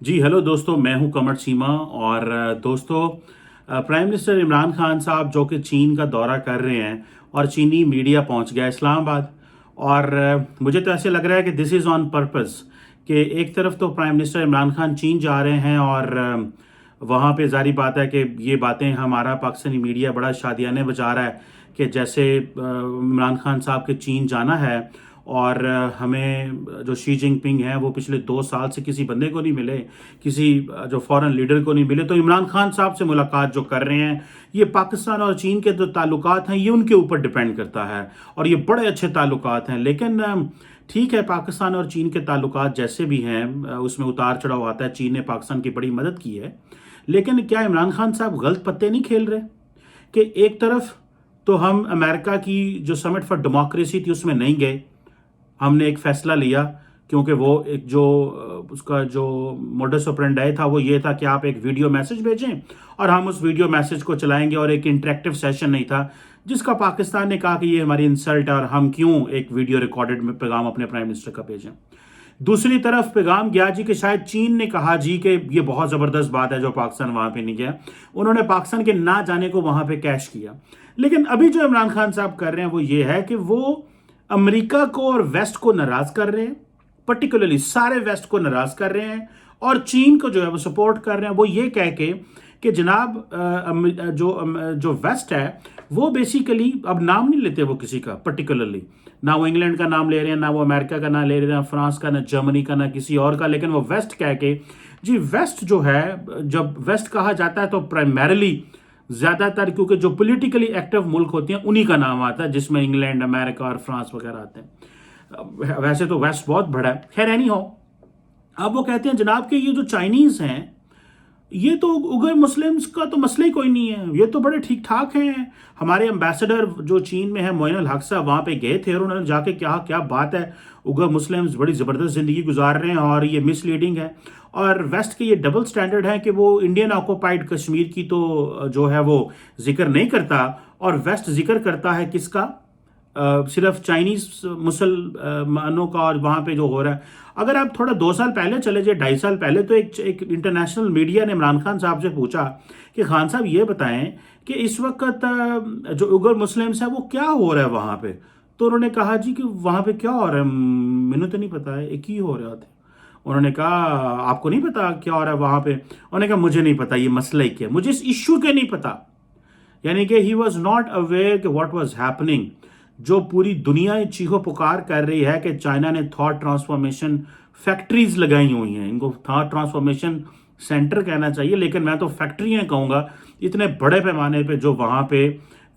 जी hello दोस्तों, मैं हूं कमर चीमा। और दोस्तों, प्राइम मिनिस्टर इमरान खान साहब जो कि चीन का दौरा कर रहे हैं और चीनी मीडिया पहुंच गया इस्लामाबाद। और मुझे तो ऐसे लग रहा है कि दिस इज़ ऑन पर्पस कि एक तरफ तो प्राइम मिनिस्टर इमरान खान चीन जा रहे हैं और वहाँ पे जारी बात है कि ये बातें हमारा पाकिस्तानी मीडिया बड़ा शादियाने बजा रहा है कि जैसे इमरान खान साहब के चीन जाना है और हमें जो शी जिनपिंग है वो पिछले 2 साल से किसी बंदे को नहीं मिले, किसी जो फॉरेन लीडर को नहीं मिले। तो इमरान खान साहब से मुलाकात जो कर रहे हैं, ये पाकिस्तान और चीन के जो ताल्लुकात हैं ये उनके ऊपर डिपेंड करता है और ये बड़े अच्छे ताल्लुकात हैं। लेकिन ठीक है, पाकिस्तान और चीन के ताल्लुकात जैसे भी हैं उसमें उतार चढ़ाव आता है। चीन ने पाकिस्तान की बड़ी मदद की है, लेकिन क्या इमरान खान साहब गलत पत्ते नहीं खेल रहे कि एक तरफ तो हम अमेरिका की जो समिट फॉर डेमोक्रेसी थी उसमें नहीं गए। हमने एक फैसला लिया क्योंकि वो एक जो उसका जो मोडस ऑपरेंडी था वो ये था कि आप एक वीडियो मैसेज भेजें और हम उस वीडियो मैसेज को चलाएंगे, और एक इंटरेक्टिव सेशन नहीं था जिसका पाकिस्तान ने कहा कि ये हमारी इंसल्ट है और हम क्यों एक वीडियो रिकॉर्डेड में पैगाम अपने प्राइम मिनिस्टर का भेजें। दूसरी तरफ पैगाम गया जी कि शायद चीन ने कहा जी कि ये बहुत ज़बरदस्त बात है जो पाकिस्तान वहाँ पे नहीं गया। उन्होंने पाकिस्तान के ना जाने को वहाँ पे कैश किया। लेकिन अभी जो इमरान खान साहब कर रहे हैं वो ये है कि वो अमेरिका को और वेस्ट को नाराज कर रहे हैं, पर्टिकुलरली सारे वेस्ट को नाराज कर रहे हैं, और चीन को जो है वो सपोर्ट कर रहे हैं। वो ये कह के कि जनाब जो वेस्ट है वो बेसिकली अब नाम नहीं लेते वो किसी का पर्टिकुलरली, ना वो इंग्लैंड का नाम ले रहे हैं, ना वो अमेरिका का नाम ले रहे हैं, ना फ्रांस का, ना जर्मनी का, ना किसी और का, लेकिन वो वेस्ट कह के जी वेस्ट जो है, जब वेस्ट कहा जाता है तो प्राइमरीली ज़्यादातर क्योंकि जो पॉलिटिकली एक्टिव मुल्क होते हैं उन्हीं का नाम आता है, जिसमें इंग्लैंड, अमेरिका और फ्रांस वगैरह आते हैं। वैसे तो वेस्ट बहुत बड़ा है, खैर एनी हो। अब वो कहते हैं जनाब कि ये जो चाइनीज़ हैं ये तो उगर मुस्लिम्स का तो मसला ही कोई नहीं है, ये तो बड़े ठीक ठाक हैं। हमारे एम्बेसडर जो चीन में है मोइन अल हक साहब वहाँ पे गए थे और उन्होंने जाके क्या क्या बात है, उगर मुस्लिम्स बड़ी ज़बरदस्त ज़िंदगी गुजार रहे हैं और ये मिसलीडिंग है। और वेस्ट के ये डबल स्टैंडर्ड है कि वो इंडियन ऑक्यूपाइड कश्मीर की तो जो है वो जिक्र नहीं करता, और वेस्ट जिक्र करता है किसका, सिर्फ चाइनीज मुसलमानों का। और वहाँ पे जो हो रहा है, अगर आप थोड़ा 2 साल पहले चले जाए, 2.5 साल पहले, तो एक इंटरनेशनल मीडिया ने इमरान खान साहब से पूछा कि खान साहब ये बताएं कि इस वक्त जो उगर मुस्लिम्स है वो क्या हो रहा है वहाँ पे। तो उन्होंने कहा जी कि वहाँ पे क्या हो रहा है, मैंने तो नहीं पता है, एक ही हो रहा था। उन्होंने कहा आपको नहीं पता क्या हो रहा है वहाँ पे। उन्होंने कहा मुझे नहीं पता, ये मसला ही क्या, मुझे इस इशू के नहीं पता। यानी कि ही वॉज नॉट अवेयर कि व्हाट वाज हैपनिंग। जो पूरी दुनिया चीखो पुकार कर रही है कि चाइना ने थॉट ट्रांसफॉर्मेशन फैक्ट्रीज लगाई हुई हैं, इनको थॉट ट्रांसफॉर्मेशन सेंटर कहना चाहिए, लेकिन मैं तो फैक्ट्रियाँ कहूँगा, इतने बड़े पैमाने पे जो वहाँ पे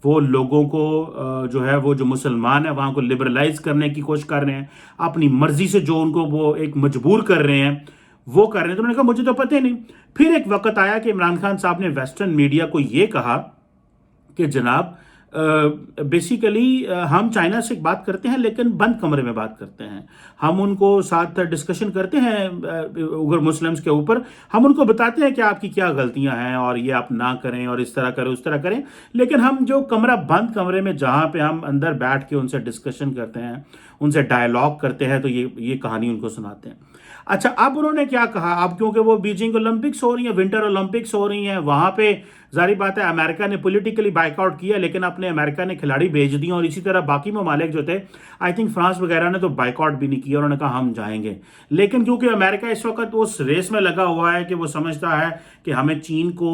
वो लोगों को जो है वो जो मुसलमान है वहाँ को लिबरलाइज करने की कोशिश कर रहे हैं, अपनी मर्जी से जो उनको वो एक मजबूर कर रहे हैं वो कर रहे हैं। तो उन्होंने कहा मुझे तो पता ही नहीं। फिर एक वक्त आया कि इमरान खान साहब ने वेस्टर्न मीडिया को ये कहा कि जनाब बेसिकली हम चाइना से बात करते हैं लेकिन बंद कमरे में बात करते हैं, हम उनको साथ डिस्कशन करते हैं उगर मुस्लिम्स के ऊपर, हम उनको बताते हैं कि आपकी क्या गलतियां हैं और ये आप ना करें और इस तरह करें उस तरह करें, लेकिन हम जो बंद कमरे में जहाँ पे हम अंदर बैठ के उनसे डिस्कशन करते हैं, उनसे डायलॉग करते हैं, तो ये कहानी उनको सुनाते हैं। अच्छा, अब उन्होंने क्या कहा, अब क्योंकि वो बीजिंग ओलंपिक्स हो रही हैं, विंटर ओलंपिक्स हो रही हैं, वहाँ पे जारी बात है अमेरिका ने पॉलिटिकली बाइकआउट किया, लेकिन अपने अमेरिका ने खिलाड़ी भेज दिए, और इसी तरह बाकी ममालिक जो थे, आई थिंक फ्रांस वगैरह ने तो बाइकआउट भी नहीं किया, उन्होंने कहा हम जाएंगे। लेकिन क्योंकि अमेरिका इस वक्त उस रेस में लगा हुआ है कि वो समझता है कि हमें चीन को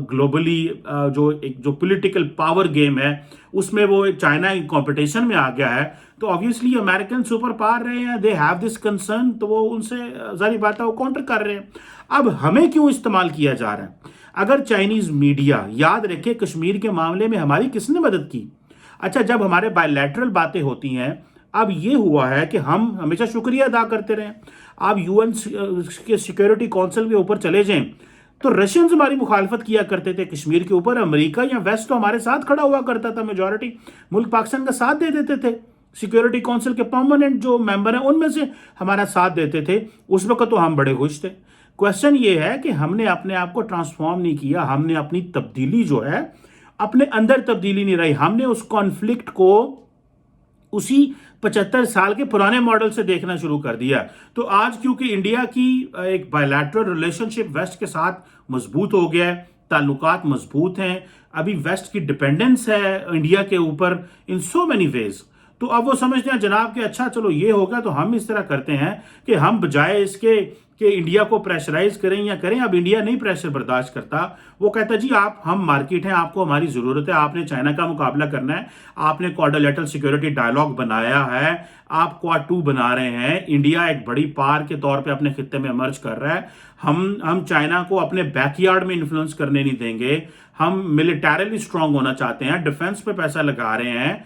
ग्लोबली जो पॉलिटिकल पावर गेम है उसमें वो चाइना कंपटीशन में आ गया है, तो ऑब्वियसली अमेरिकन सुपर पावर रहे हैं, दे हैव दिस कंसर्न, तो वो उनसे जारी बात है वो काउंटर कर रहे हैं। अब हमें क्यों इस्तेमाल किया जा रहा है? अगर चाइनीज मीडिया, याद रखे कश्मीर के मामले में हमारी किसने मदद की? अच्छा, जब हमारे बायलैटरल बातें होती हैं, अब ये हुआ है कि हम हमेशा शुक्रिया अदा करते रहे। आप यूएन के सिक्योरिटी काउंसिल के ऊपर चले जाएं तो रशियंस हमारी मुखालफत किया करते थे कश्मीर के ऊपर, अमेरिका या वेस्ट तो हमारे साथ खड़ा हुआ करता था, मेजॉरिटी मुल्क पाकिस्तान का साथ दे देते थे। सिक्योरिटी काउंसिल के परमानेंट जो मेंबर हैं उनमें से हमारा साथ देते थे, उस वक्त तो हम बड़े खुश थे। क्वेश्चन ये है कि हमने अपने आप को ट्रांसफॉर्म नहीं किया, हमने अपनी तब्दीली जो है, अपने अंदर तब्दीली नहीं रही, हमने उस कॉन्फ्लिक्ट को उसी 75 साल के पुराने मॉडल से देखना शुरू कर दिया। तो आज क्योंकि इंडिया की एक बायलैटरल रिलेशनशिप वेस्ट के साथ मजबूत हो गया है, ताल्लुकात मजबूत हैं, अभी वेस्ट की डिपेंडेंस है इंडिया के ऊपर इन सो मेनी वेज, तो अब वो समझते हैं जनाब कि अच्छा चलो ये होगा तो हम इस तरह करते हैं कि हम बजाय इसके कि इंडिया को प्रेशराइज करें या करें, अब इंडिया नहीं प्रेशर बर्दाश्त करता। वो कहता है जी आप हम मार्केट हैं, आपको हमारी जरूरत है, आपने चाइना का मुकाबला करना है, आपने क्वाड्रिलेटरल सिक्योरिटी डायलॉग बनाया है, आप क्वाड 2 बना रहे हैं, इंडिया एक बड़ी पार के तौर पे अपने खित्ते में इमर्ज कर रहा है, हम चाइना को अपने बैकयार्ड में इन्फ्लुएंस करने नहीं देंगे, हम मिलिटरली स्ट्रांग होना चाहते हैं, डिफेंस पे पैसा लगा रहे हैं।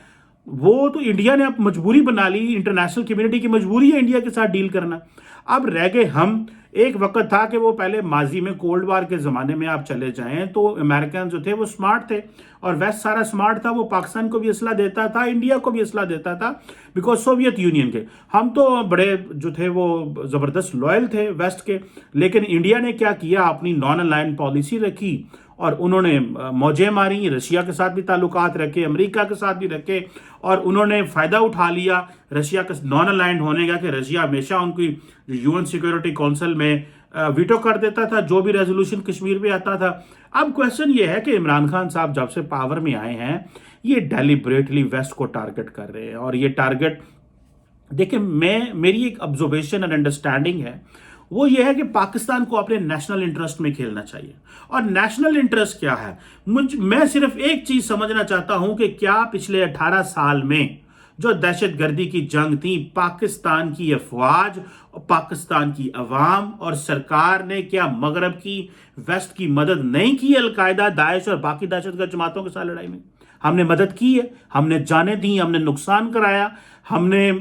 वो तो इंडिया ने अब मजबूरी बना ली, इंटरनेशनल कम्युनिटी की मजबूरी है इंडिया के साथ डील करना। अब रह गए हम। एक वक्त था कि वो पहले माजी में कोल्ड वार के ज़माने में आप चले जाएं तो अमेरिकन जो थे वो स्मार्ट थे और वेस्ट सारा स्मार्ट था, वो पाकिस्तान को भी असला देता था, इंडिया को भी असला देता था, बिकॉज सोवियत यूनियन के हम तो बड़े जो थे वो ज़बरदस्त लॉयल थे वेस्ट के। लेकिन इंडिया ने क्या किया, अपनी नॉन अलाइन पॉलिसी रखी और उन्होंने मौजें मारी, रशिया के साथ भी ताल्लुकात रखे, अमेरिका के साथ भी रखे और उन्होंने फ़ायदा उठा लिया रशिया का नॉन अलाइंड होने का कि रशिया हमेशा उनकी यूएन सिक्योरिटी काउंसिल में वीटो कर देता था जो भी रेजोल्यूशन कश्मीर पे आता था। अब क्वेश्चन ये है कि इमरान खान साहब जब से पावर में आए हैं ये डेलिबरेटली वेस्ट को टारगेट कर रहे हैं और ये टारगेट देखिए मेरी एक ऑब्जर्वेशन एंड अंडरस्टैंडिंग है वो ये है कि पाकिस्तान को अपने नेशनल इंटरेस्ट में खेलना चाहिए। और नेशनल इंटरेस्ट क्या है, मैं सिर्फ एक चीज समझना चाहता हूं कि क्या पिछले 18 साल में जो दहशतगर्दी की जंग थी, पाकिस्तान की अफवाज, पाकिस्तान की अवाम और सरकार ने क्या मगरब की वेस्ट की मदद नहीं की अलकायदा, दाइश और बाकी दहशतगर्द जमातों के साथ लड़ाई में? हमने मदद की है, हमने जानें दी, हमने नुकसान कराया, हमने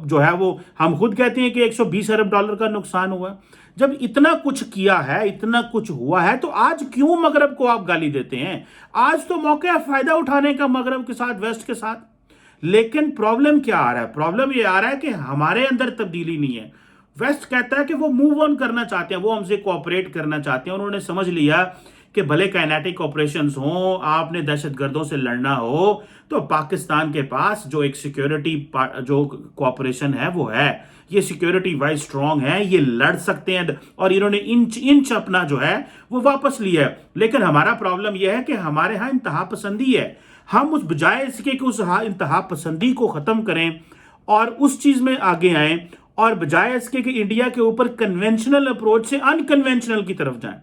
जो है वो हम खुद कहते हैं कि 120 अरब डॉलर का नुकसान हुआ। जब इतना कुछ किया है, इतना कुछ हुआ है, तो आज क्यों मगरब को आप गाली देते हैं? आज तो मौका है फायदा उठाने का मगरब के साथ, वेस्ट के साथ। लेकिन प्रॉब्लम क्या आ रहा है? प्रॉब्लम ये आ रहा है कि हमारे अंदर तब्दीली नहीं है। वेस्ट कहता है कि वो मूव ऑन करना चाहते हैं, वो हमसे कोऑपरेट करना चाहते हैं। उन्होंने समझ लिया कि भले काइनेटिक ऑपरेशंस हों, आपने दहशतगर्दों से लड़ना हो तो पाकिस्तान के पास जो एक सिक्योरिटी जो कोऑपरेशन है वो है, ये सिक्योरिटी वाइज स्ट्रांग है, ये लड़ सकते हैं। और इन्होंने इंच इंच अपना जो है वो वापस लिया है। लेकिन हमारा प्रॉब्लम यह है कि हमारे यहाँ इंतहा पसंदी है। हम उस बजाय इसके कि उस इंतहा पसंदी को खत्म करें और उस चीज में आगे आए और बजाय इसके कि इंडिया के ऊपर कन्वेंशनल अप्रोच से अनकन्वेंशनल की तरफ जाएं।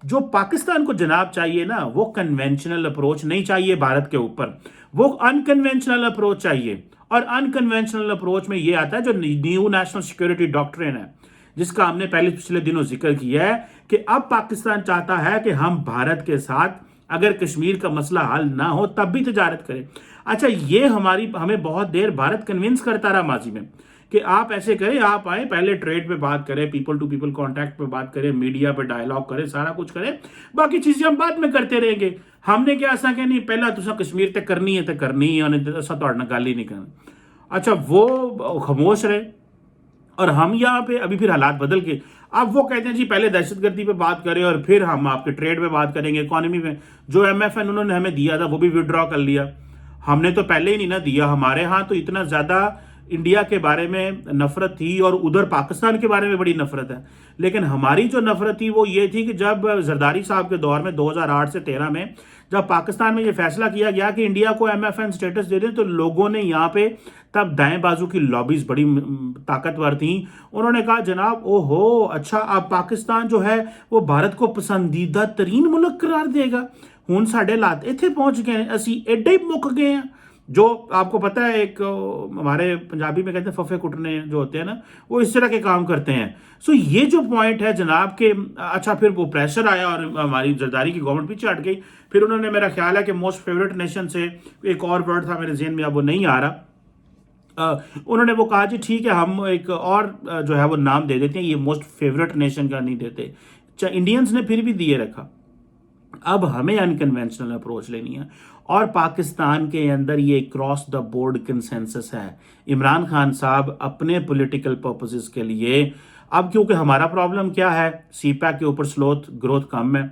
जो पाकिस्तान को जनाब चाहिए ना, वो कन्वेंशनल अप्रोच नहीं चाहिए भारत के ऊपर, वो अनकन्वेंशनल अप्रोच चाहिए। और अनकन्वेंशनल अप्रोच में ये आता है जो न्यू नेशनल सिक्योरिटी डॉक्ट्रिन है, जिसका हमने पिछले दिनों जिक्र किया है कि अब पाकिस्तान चाहता है कि हम भारत के साथ अगर कश्मीर का मसला हल ना हो तब भी तजारत करें। अच्छा, ये हमें बहुत देर भारत कन्विंस करता रहा माजी में कि आप ऐसे करें, आप आए, पहले ट्रेड पे बात करें, पीपल टू पीपल कांटेक्ट पे बात करें, मीडिया पे डायलॉग करें, सारा कुछ करें, बाकी चीजें हम बाद में करते रहेंगे। हमने क्या ऐसा कि नहीं पहला तुसा कश्मीर तक करनी है तो करनी है, ऐसा तो गल ही नहीं करना। अच्छा, वो खामोश रहे और हम यहाँ पे अभी फिर हालात बदल के अब वो कहते हैं जी पहले दहशतगर्दी पे बात करें और फिर हम आपके ट्रेड पे बात करेंगे, इकोनॉमी में जो MFN उन्होंने हमें दिया था वो भी विड्रॉ कर लिया। हमने तो पहले ही नहीं ना दिया। हमारे यहाँ तो इतना ज्यादा इंडिया के बारे में नफरत थी और उधर पाकिस्तान के बारे में बड़ी नफरत है। लेकिन हमारी जो नफरत थी वो ये थी कि जब जरदारी साहब के दौर में 2008 से 13 में जब पाकिस्तान में ये फैसला किया गया कि इंडिया को MFN स्टेटस दे दें, तो लोगों ने यहाँ पे तब दाएं बाजू की लॉबीज बड़ी ताकतवर थी। उन्होंने कहा जनाब ओहो अच्छा, अब पाकिस्तान जो है वो भारत को पसंदीदा तरीन मुल्क करार देगा। हुण साडे हालात इत्थे पहुंच गए, असी एडे ही मुक गए हैं। जो आपको पता है एक हमारे पंजाबी में कहते हैं फफे कुटने जो होते हैं ना, वो इस तरह के काम करते हैं। सो ये जो पॉइंट है जनाब के, अच्छा फिर वो प्रेशर आया और हमारी जरदारी की गवर्नमेंट पीछे हट गई। फिर उन्होंने, मेरा ख्याल है कि मोस्ट फेवरेट नेशन से एक और वर्ड था मेरे जेहन में, अब वो नहीं आ रहा, उन्होंने वो कहा जी ठीक है हम एक और जो है वो नाम दे देते हैं, ये मोस्ट फेवरेट नेशन का नहीं देते। इंडियंस ने फिर भी दिए रखा। अब हमें अनकन्वेंशनल अप्रोच लेनी है और पाकिस्तान के अंदर ये क्रॉस द बोर्ड कंसेंसस है। इमरान खान साहब अपने पॉलिटिकल पर्पसेस के लिए, अब क्योंकि हमारा प्रॉब्लम क्या है, CPEC के ऊपर स्लोथ ग्रोथ कम है।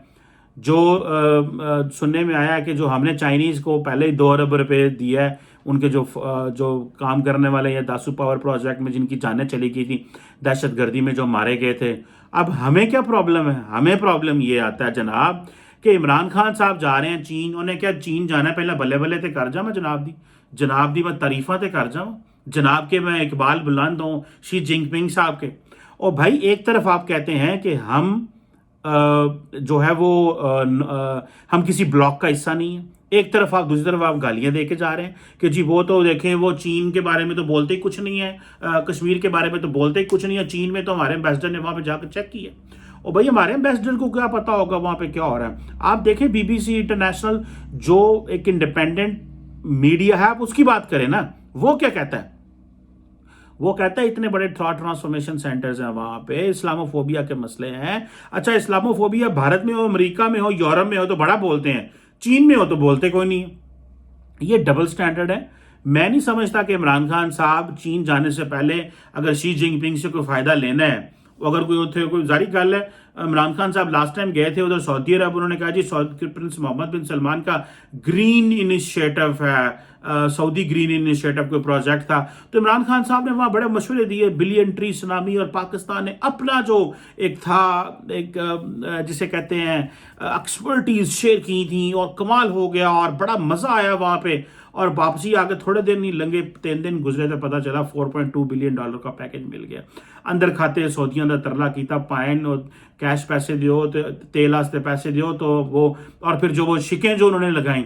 जो सुनने में आया है कि जो हमने चाइनीज को पहले ही 2 अरब रुपए दिया है, उनके जो काम करने वाले या दासू पावर प्रोजेक्ट में जिनकी जानें चली गई थी दहशत गर्दी में, जो मारे गए थे। अब हमें क्या प्रॉब्लम है? हमें प्रॉब्लम ये आता है जनाब कि इमरान खान साहब जा रहे हैं चीन। उन्हें क्या चीन जाना है? पहले बल्ले बल्ले ते कर जावां जनाब दी मैं तारीफां ते कर जावां जनाब के, मैं इकबाल बुलंद हूँ शी जिनपिंग साहब के। और भाई एक तरफ आप कहते हैं कि हम जो है वो हम किसी ब्लॉक का हिस्सा नहीं है, एक तरफ आप दूसरी तरफ आप गालियां दे के जा रहे हैं कि जी वो तो देखें, वो चीन के बारे में तो बोलते ही कुछ नहीं है, कश्मीर के बारे में तो बोलते ही कुछ नहीं है, चीन में तो हमारे एम्बेसडर ने वहां पे जाकर चेक किया। और भाई हमारे एम्बेसडर को क्या पता होगा वहां पे क्या हो रहा है? आप देखें बीबीसी इंटरनेशनल जो एक इंडिपेंडेंट मीडिया है, आप उसकी बात करें ना, वो क्या कहता है? वो कहता है इतने बड़े थॉट ट्रांसफॉर्मेशन सेंटर्स हैं वहां पे, इस्लामोफोबिया के मसले हैं। अच्छा, इस्लामोफोबिया भारत में हो, अमेरिका में हो, यूरोप में हो तो बड़ा बोलते हैं, चीन में हो तो बोलते कोई नहीं है। ये डबल स्टैंडर्ड है। मैं नहीं समझता कि इमरान खान साहब चीन जाने से पहले अगर शी जिनपिंग से कोई फायदा लेना है, अगर कोई जारी गल है। इमरान खान साहब लास्ट टाइम गए थे उधर सऊदी अरब, उन्होंने कहा जी सऊदी प्रिंस मोहम्मद बिन सलमान का ग्रीन इनिशिएटिव है, सऊदी ग्रीन इनिशिएटिव कोई प्रोजेक्ट था, तो इमरान खान साहब ने वहां बड़े मशवरे दिए, बिलियन ट्री सुनामी, और पाकिस्तान ने अपना जो एक था एक जिसे कहते हैं एक्सपर्टीज शेयर की थी और कमाल हो गया और बड़ा मजा आया वहां पे। और वापसी आगे थोड़े दिन नहीं लंगे, 3 दिन गुजरे तो पता चला $4.2 बिलियन का पैकेज मिल गया। अंदर खाते सऊदियों का तरला किया, पाइन और कैश पैसे दियो, तेल वास्ते पैसे दियो, तो वो और फिर जो वो शिकें जो उन्होंने लगाई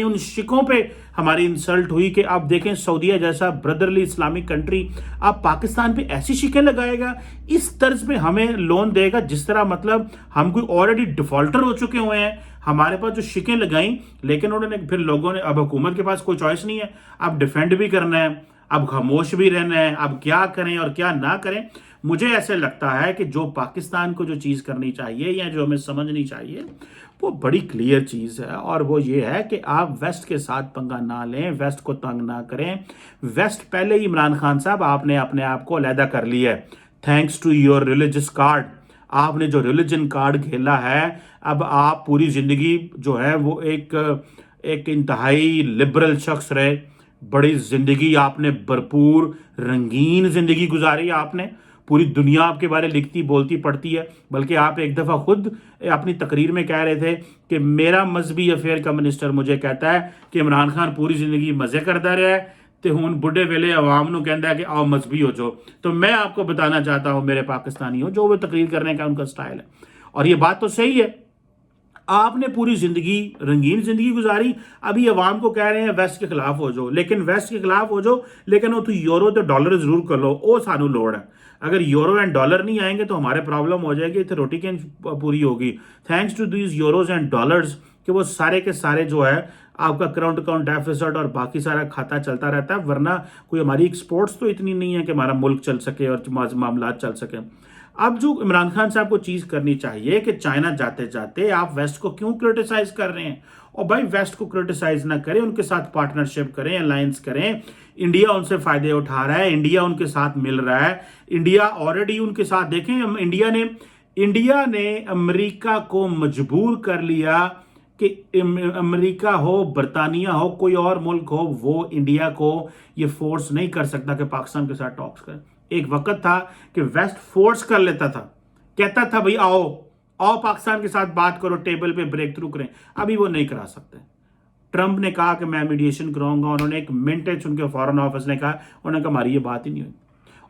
उन शिकों पे हमारी इंसल्ट हुई कि आप देखें सऊदीया जैसा ब्रदरली इस्लामिक कंट्री आप पाकिस्तान पे ऐसी शिकें लगाएगा, इस तर्ज पे हमें लोन देगा, जिस तरह मतलब हम कोई ऑलरेडी डिफॉल्टर हो चुके हुए हैं। हमारे पास जो शिकें लगाई, लेकिन उन्होंने फिर लोगों ने, अब हुकूमत के पास कोई चॉइस नहीं है, अब डिफेंड भी करना है, अब खामोश भी रहना है, अब क्या करें और क्या ना करें। मुझे ऐसे लगता है कि जो पाकिस्तान को जो चीज़ करनी चाहिए या जो हमें समझनी चाहिए वो बड़ी क्लियर चीज़ है, और वो ये है कि आप वेस्ट के साथ पंगा ना लें, वेस्ट को तंग ना करें। वेस्ट पहले ही इमरान खान साहब आपने अपने आप को अलहदा कर लिया है, thanks to your religious card. आपने जो रिलीजन कार्ड खेला है, अब आप पूरी ज़िंदगी जो है वो एक इंतहाई लिबरल शख्स रहे, बड़ी ज़िंदगी आपने भरपूर रंगीन ज़िंदगी गुजारी, आपने पूरी दुनिया आपके बारे लिखती बोलती पढ़ती है। बल्कि आप एक दफ़ा खुद अपनी तकरीर में कह रहे थे कि मेरा मजहबी अफेयर का मिनिस्टर मुझे कहता है कि इमरान खान पूरी ज़िंदगी मज़े करता रहा है तो हुण बुढ़े वेले आवाम नूं कहता है कि आओ मजहबी हो जाओ। तो मैं आपको बताना चाहता हूँ मेरे पाकिस्तानी हो, जो वो तकरीर करने का उनका स्टाइल है, और ये बात तो सही है, आपने पूरी जिंदगी रंगीन जिंदगी गुजारी, अभी अवाम को कह रहे हैं वेस्ट के खिलाफ हो जाओ, लेकिन वेस्ट के खिलाफ हो जाओ, लेकिन वो तो यूरो तो डॉलर जरूर कर लो, वो सानू लोड़ है। अगर यूरो एंड डॉलर नहीं आएंगे तो हमारे प्रॉब्लम हो जाएगी, तो रोटी कैन पूरी होगी। Thanks to these euros and dollars कि वो सारे के सारे जो है आपका करंट अकाउंट डेफिसिट और बाकी सारा खाता चलता रहता है, वरना कोई हमारी एक्सपोर्ट्स तो इतनी नहीं है कि हमारा मुल्क चल सके और मामला चल सके। अब जो इमरान खान साहब को चीज करनी चाहिए कि चाइना जाते जाते आप वेस्ट को क्यों क्रिटिसाइज कर रहे हैं, और भाई वेस्ट को क्रिटिसाइज ना करें, उनके साथ पार्टनरशिप करें, अलायंस करें। इंडिया उनसे फायदे उठा रहा है, इंडिया उनके साथ मिल रहा है, इंडिया ऑलरेडी उनके साथ, देखें इंडिया ने अमेरिका को मजबूर कर लिया कि अमेरिका हो, बरतानिया हो, कोई और मुल्क हो, वो इंडिया को ये फोर्स नहीं कर सकता कि पाकिस्तान के साथ टॉक्स करें। एक वक्त था कि वेस्ट फोर्स कर लेता था, कहता था भाई आओ पाकिस्तान के साथ बात करो, टेबल पे ब्रेक थ्रू करें, अभी वो नहीं करा सकते। ट्रंप ने कहा कि मैं मीडिएशन कराऊंगा, उन्होंने एक मिनट उनके फॉरेन ऑफिस ने कहा, उन्होंने कहा हमारी ये बात ही नहीं हुई,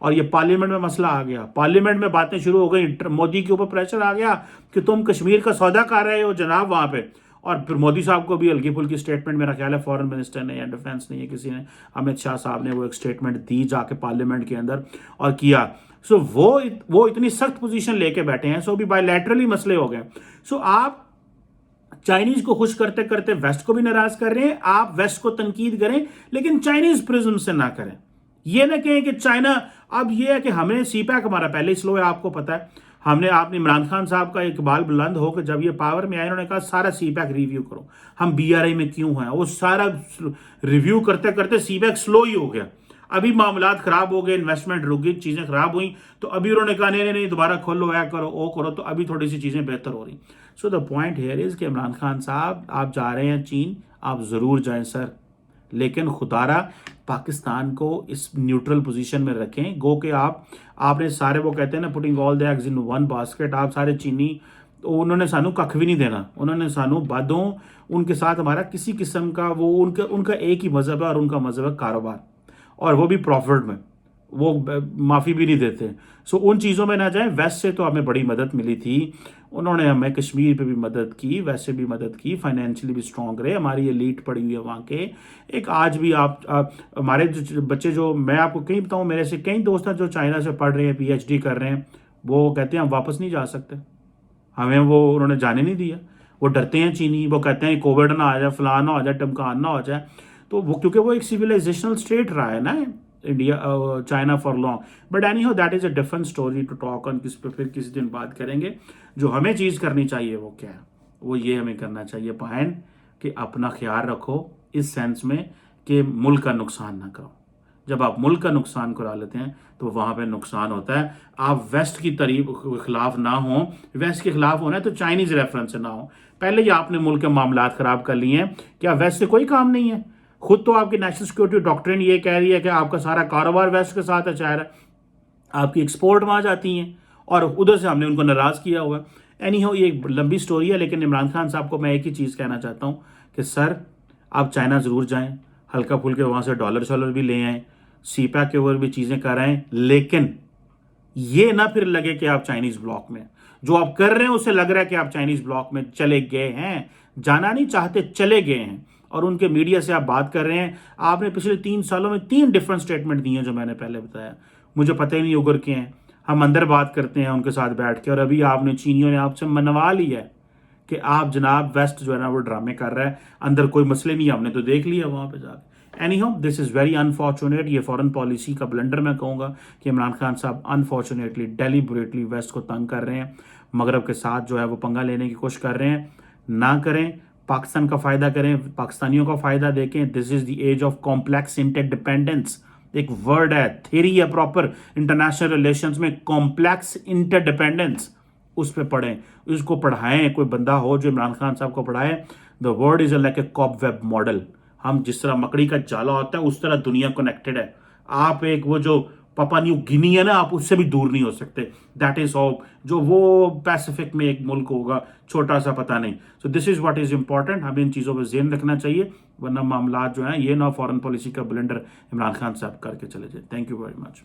और ये पार्लियामेंट में मसला आ गया, पार्लियामेंट में बातें शुरू हो गई, मोदी के ऊपर प्रेशर आ गया कि तुम कश्मीर का सौदा कर रहे हो जनाब वहां पे। और फिर मोदी साहब को भी हल्की फुल्की स्टेटमेंट, मेरा ख्याल है फॉरेन मिनिस्टर ने या डिफेंस ने या किसी ने, अमित शाह साहब ने वो एक स्टेटमेंट दी जाके पार्लियामेंट के अंदर और किया। सो वो इतनी सख्त पोजीशन लेके बैठे हैं, सो भी बायलैटरली मसले हो गए। सो आप चाइनीज को खुश करते करते वेस्ट को भी नाराज कर रहे हैं, आप वेस्ट को तनकीद करें लेकिन चाइनीज प्रिज्म से ना करें। ये ना कहें कि चाइना, अब ये है कि हमने सीपैक हमारा पहले ही स्लो है, आपको पता है, आपने इमरान खान साहब का इकबाल बुलंद हो कि जब ये पावर में आए उन्होंने कहा सारा सीपैक रिव्यू करो, हम बीआरआई में क्यों हैं, वो सारा रिव्यू करते करते सीपैक स्लो ही हो गया। अभी मामलात खराब हो गए, इन्वेस्टमेंट रुक गई, चीजें खराब हुई, तो अभी उन्होंने कहा नहीं दोबारा खोलो, ऐ करो, ओ करो, तो अभी थोड़ी सी चीजें बेहतर हो रही। So the point here is कि इमरान खान साहब आप जा रहे हैं चीन, आप जरूर जाएं सर, लेकिन खुदारा पाकिस्तान को इस न्यूट्रल पोजीशन में रखें। गो कि आपने सारे, वो कहते हैं ना, putting all the eggs in one basket, आप सारे चीनी, तो उन्होंने सानू कख भी नहीं देना, उन्होंने सानू बादों, उनके साथ हमारा किसी किस्म का, वो उनका एक ही मज़हब है और उनका मज़हब है कारोबार, और वो भी प्रॉफिट में, वो माफ़ी भी नहीं देते। सो उन चीज़ों में ना जाएं। वेस्ट से तो हमें बड़ी मदद मिली थी, उन्होंने हमें कश्मीर पे भी मदद की, वैसे भी मदद की, फाइनेंशियली भी स्ट्रॉन्ग रहे, हमारी एलीट पड़ी हुई है वहाँ के। एक आज भी आप हमारे जो बच्चे, जो मैं आपको कहीं बताऊँ, मेरे से कई दोस्त हैं जो चाइना से पढ़ रहे हैं, PhD कर रहे हैं, वो कहते हैं हम वापस नहीं जा सकते, हमें वो उन्होंने जाने नहीं दिया। वो डरते हैं चीनी, वो कहते हैं कोविड ना आ जाए, फलाना ना हो जाए, टमकान ना हो जाए। तो वो, क्योंकि वो एक सिविलाइजेशनल स्टेट रहा है ना India, China for long. But anyhow that is a different story to talk on, किस पे फिर किसी दिन बात करेंगे। जो हमें चीज़ करनी चाहिए वो क्या है, वो ये हमें करना चाहिए बहन, कि अपना ख्याल रखो, इस सेंस में कि मुल्क का नुकसान ना करो। जब आप मुल्क का नुकसान करा लेते हैं तो वहाँ पे नुकसान होता है। आप वेस्ट की खिलाफ ना हो, वेस्ट के खिलाफ होना है तो चाइनीज़ रेफरेंस से ना हो। पहले ही आपने मुल्क के मामलात ख़राब कर लिए हैं, क्या वेस्ट से कोई काम नहीं है? खुद तो आपकी नेशनल सिक्योरिटी डॉक्ट्रिन ये कह रही है कि आपका सारा कारोबार वेस्ट के साथ है, चाहे आपकी एक्सपोर्ट वहाँ जाती हैं, और उधर से हमने उनको नाराज़ किया हुआ है। एनी हाउ, ये एक लंबी स्टोरी है, लेकिन इमरान खान साहब को मैं एक ही चीज़ कहना चाहता हूँ कि सर, आप चाइना ज़रूर जाएं, हल्का फुल्के वहाँ से डॉलर शॉलर भी ले आएँ, सीपैक के ऊपर भी चीज़ें कराएं, लेकिन ये ना फिर लगे कि आप चाइनीज़ ब्लॉक में, जो आप कर रहे हैं उससे लग रहा है कि आप चाइनीज़ ब्लॉक में चले गए हैं, जाना नहीं चाहते, चले गए हैं। और उनके मीडिया से आप बात कर रहे हैं, आपने पिछले 3 सालों में 3 डिफरेंट स्टेटमेंट दिए हैं, जो मैंने पहले बताया, मुझे पता ही नहीं उगर के हैं। हम अंदर बात करते हैं उनके साथ बैठ के, और अभी आपने, चीनियों ने आपसे मनवा लिया है कि आप जनाब, वेस्ट जो है ना वो ड्रामे कर रहा है, अंदर कोई मसले नहीं, हमने तो देख लिया वहाँ पे जाके। Any how, this is very unfortunate. ये फॉरेन पॉलिसी का ब्लंडर मैं कहूँगा कि इमरान खान साहब अनफॉर्चुनेटली डेलिबरेटली वेस्ट को तंग कर रहे हैं, मगरब के साथ जो है वो पंगा लेने की कोशिश कर रहे हैं। ना करें, पाकिस्तान का फ़ायदा करें, पाकिस्तानियों का फ़ायदा देखें। This is the age of complex interdependence, एक वर्ड है, थ्योरी है प्रॉपर इंटरनेशनल रिलेशंस में, कॉम्प्लेक्स इंटरडिपेंडेंस। उस पर पढ़ें, उसको पढ़ाएं, कोई बंदा हो जो इमरान खान साहब को पढ़ाए। The word is like a cobweb model. हम जिस तरह मकड़ी का जाला होता है, उस तरह दुनिया कनेक्टेड है। आप एक वो जो पापा न्यू गिनी है ना, आप उससे भी दूर नहीं हो सकते। दैट इज ऑल, जो वो पैसिफिक में एक मुल्क होगा, छोटा सा, पता नहीं। So this is what is important, हमें इन चीज़ों पर ज़हन रखना चाहिए, वरना मामला जो है ये ना फॉरेन पॉलिसी का ब्लेंडर इमरान खान साहब करके चले जाए। Thank you very much.